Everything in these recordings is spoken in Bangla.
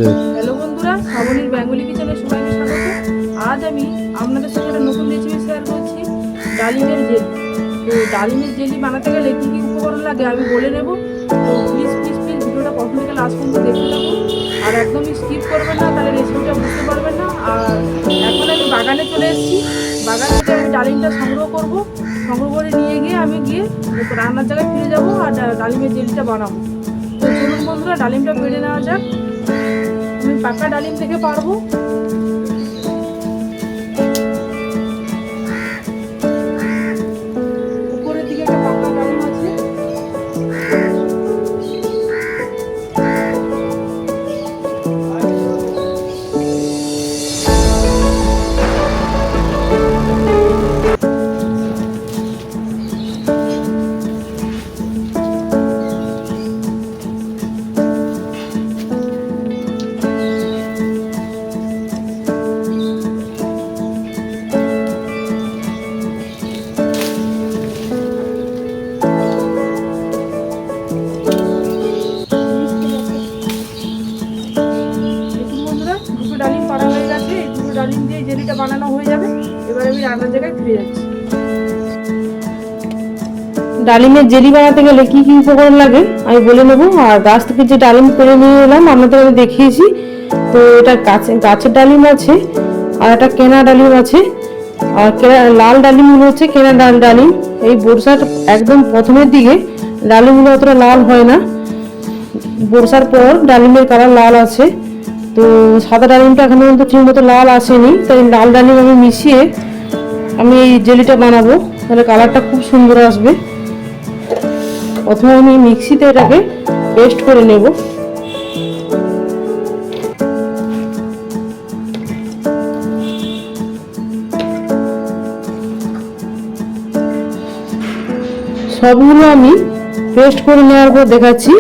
হ্যালো বন্ধুরা, শ্রাবণীর বেঙ্গলি কিচেনে সবাইকে স্বাগত। আজ আমি আপনাদের সাথে একটা নতুন রেসিপি শেয়ার করছি, ডালিমের জেলি। তো ডালিমের জেলি বানাতে গেলে কী কী উপকরণ লাগে আমি বলে নেব। তো প্লিজ ভিডিওটা প্রথম থেকে লাস্ট পর্যন্ত দেখতে থাকুন, আর একদমই স্কিপ করবেন না, তাহলে রেসিপিটা বুঝতে পারবেন না। আর এখন আমি বাগানে চলে এসেছি, বাগান থেকে আমি ডালিমটা সংগ্রহ করে নিয়ে গিয়ে আমি রান্নার জায়গায় ফিরে যাবো আর ডালিমের জেলিটা বানাবো। তো চলুন বন্ধুরা, ডালিমটা পেড়ে নেওয়া যাক। আমি পাকা ডালিম থেকে পারবো। উপরের দিকে একটা পাকা ডালিম আছে। ডালিম পাড়া হয়ে গেছে, এই দুটো ডালিম দিয়ে জেলিটা বানানো হয়ে যাবে। এবার আমি রান্নার জায়গায় ফিরে যাচ্ছি। ডালিমের জেলি বানাতে গেলে কি কি উপকরণ লাগে আমি বলে নেবো। আর গাছ থেকে যে ডালিম করে নিয়ে এলাম আপনাদের আমি দেখিয়েছি। তো এটা গাছের ডালিম আছে, আর একটা কেনা ডালিম আছে। আর লাল ডালিমগুলো হচ্ছে কেনা ডালিম। এই বর্ষার একদম প্রথমের দিকে ডালিমগুলো অতটা লাল হয় না, বর্ষার পর ডালিমের কালার লাল আছে। তো সাদা ডালিমটা এখনো পর্যন্ত ঠিক মতো লাল আসেনি, তাই লাল ডালিম আমি মিশিয়ে আমি এই জেলিটা বানাবো, তাহলে কালারটা খুব সুন্দর আসবে। প্রথমে আমি মিক্সিতে এটাকে পেস্ট করে নেব। সবগুলো আমি পেস্ট করে নেওয়ার পর দেখাচ্ছি।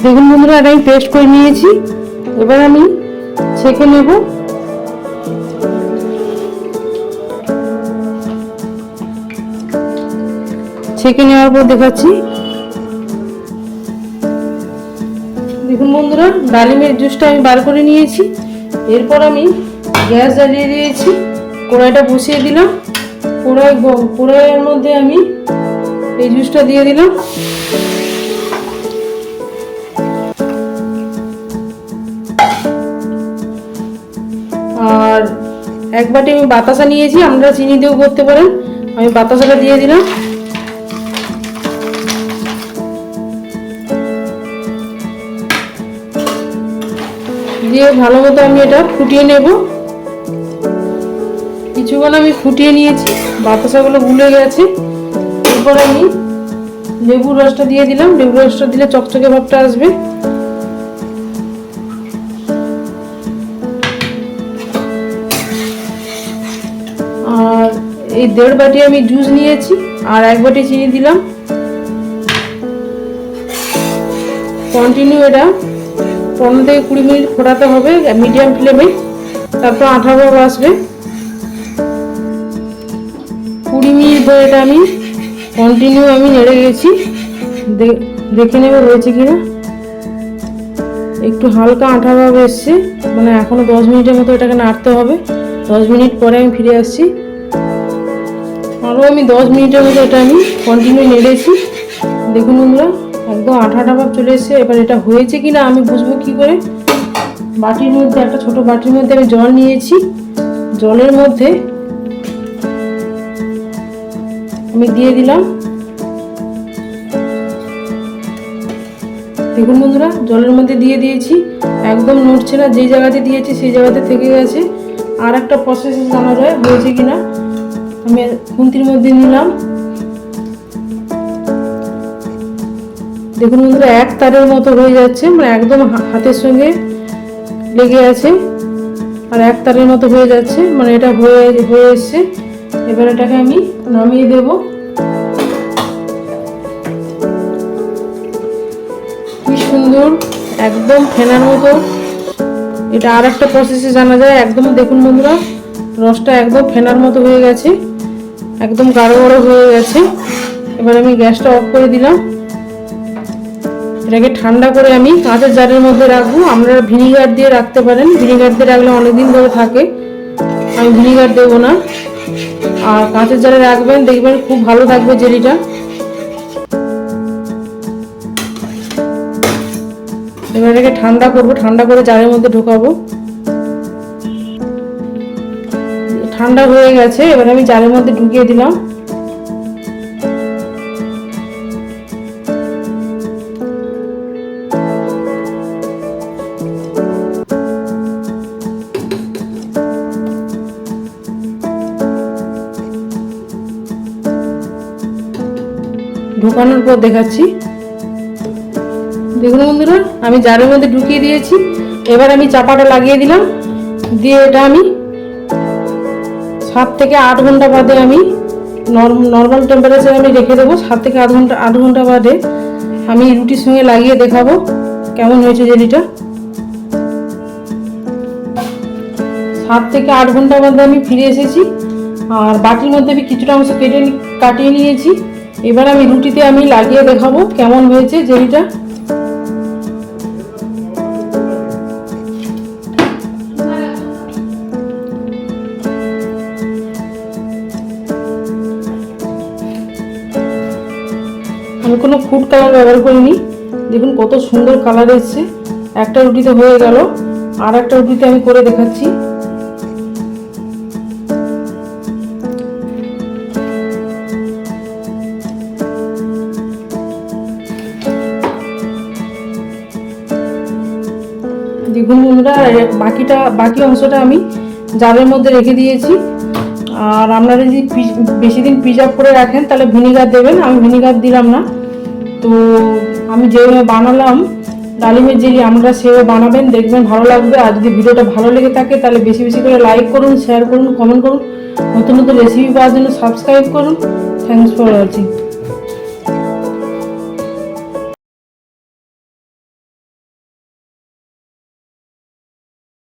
দেখুন বন্ধুরা, এটা আমি পেস্ট করে নিয়েছি। এবার আমি ছেঁকে নেব। ছেঁকে নেওয়ার পর দেখাচ্ছি। দেখুন বন্ধুরা, ডালিমের জুসটা আমি বার করে নিয়েছি। এরপর আমি গ্যাস জ্বালিয়ে দিয়েছি, কড়াইটা বসিয়ে দিলাম। কড়াইয়ের মধ্যে আমি এই জুসটা দিয়ে দিলাম। আর এক বাটি আমি বাতাসা নিয়েছি, আপনারা চিনি দিয়েও করতে পারেন। আমি বাতাসাটা দিয়ে দিলাম। দিয়ে ভালো মতো আমি এটা ফুটিয়ে নেব। কিছুক্ষণ আমি ফুটিয়ে নিয়েছি, বাতাসাগুলো গুলে গেছে। এরপর আমি লেবুর রসটা দিয়ে দিলাম। লেবুর রসটা দিলে চকচকে ভাবটা আসবে। আর এই 1.5 বাটি আমি জুস নিয়েছি, আর 1 বাটি চিনি দিলাম। কন্টিনিউ এটা 15 থেকে 20 মিনিট ফোটাতে হবে মিডিয়াম ফ্লেমে, তারপর আঠা ভাব আসবে। 20 মিনিট ধরে এটা আমি কন্টিনিউ নেড়ে গেছি। দেখে নেবে রয়েছে কিনা। একটু হালকা আঠা ভাব এসছে, মানে এখনো 10 মিনিটের মতো এটাকে নাড়তে হবে। 10 মিনিট পরে আমি ফিরে আসছি। আরও আমি 10 মিনিটের মতো এটা আমি কন্টিনিউ নেড়েছি। দেখুন বন্ধুরা, একদম আঠা ভাব চলে এসছে। এবার এটা হয়েছে কিনা আমি বুঝবো কি করে। বাটির মধ্যে, একটা ছোট বাটির মধ্যে আমি জল নিয়েছি। জলের মধ্যে আমি দিয়ে দিলাম। দেখুন বন্ধুরা, জলের মধ্যে দিয়ে দিয়েছি, একদম নড়ছে না। যেই জায়গাতে দিয়েছি সেই জায়গাতে থেকে গেছে। আর একটা প্রসেসে জানা যায় হয়েছে কিনা। আমি খুন্তির মধ্যে নিলাম। দেখুন বন্ধুরা, এক তারের মতো হয়ে যাচ্ছে, মানে একদম হাতের সঙ্গে লেগে আছে, আর এক তারের মতো হয়ে যাচ্ছে, মানে এটা হয়ে এসছে। এবার এটাকে আমি নামিয়ে দেব। কি সুন্দর, একদম ফেনার মতো। এটা আর একটা প্রসেসে জানা যায়। একদম দেখুন বন্ধুরা, রসটা একদম ফেনার মতো হয়ে গেছে, একদম গাঢ় গাঢ় হয়ে গেছে। এবার আমি গ্যাসটা অফ করে দিলাম। এটাকে ঠান্ডা করে আমি কাঁচের জারের মধ্যে রাখবো। আপনারা ভিনিগার দিয়ে রাখতে পারেন, ভিনিগার দিয়ে রাখলে অনেকদিন ধরে থাকে। আমি ভিনিগার দেবো না, আর কাঁচের জারে রাখবেন, দেখবেন খুব ভালো থাকবে জেলিটা। এবার এটাকে ঠান্ডা করবো, ঠান্ডা করে জারের মধ্যে ঢোকাবো। ঠান্ডা হয়ে গেছে, এবার আমি জারের মধ্যে ঢুকিয়ে দিলাম। ঢোকানোর পর দেখাচ্ছি, দেখুন বন্ধুরা আমি জারের মধ্যে ঢুকিয়ে দিয়েছি। এবার আমি চাপাটা লাগিয়ে দিলাম, দিয়ে এটা আমি 7 থেকে 8 ঘন্টা বাদে আমি নর্মাল টেম্পারেচারে আমি রেখে দেবো। 7 থেকে 8 ঘন্টা বাদে আমি রুটির সঙ্গে লাগিয়ে দেখাবো কেমন হয়েছে জেলিটা। 7 থেকে 8 ঘন্টা বাদে আমি ফিরে এসেছি, আর বাটির মধ্যে আমি কিছুটা অংশ কাটিয়ে নিয়েছি। এবার আমি রুটিতে আমি লাগিয়ে দেখাবো কেমন হয়েছে জেলিটা। আমি কোনো ফুড কালার ব্যবহার করিনি, দেখুন কত সুন্দর কালার এসছে। একটা রুটিতে হয়ে গেল, আর একটা রুটিতে আমি করে দেখাচ্ছি। দেখুন বন্ধুরা বাকি অংশটা আমি জারের মধ্যে রেখে দিয়েছি। আর আপনারা যদি বেশি দিন প্রিজার্ভ করে রাখেন তাহলে ভিনিগার দেবেন, আমি ভিনিগার দিলাম না। তো আমি যেভাবে বানালাম ডালিমের জেলি, আপনারা সেভাবে বানাবেন, দেখবেন ভালো লাগবে। আর যদি ভিডিওটা ভালো লেগে থাকে তাহলে বেশি বেশি করে লাইক করুন, শেয়ার করুন, কমেন্ট করুন। নতুন নতুন রেসিপি পাওয়ার জন্য সাবস্ক্রাইব করুন। Thanks for watching.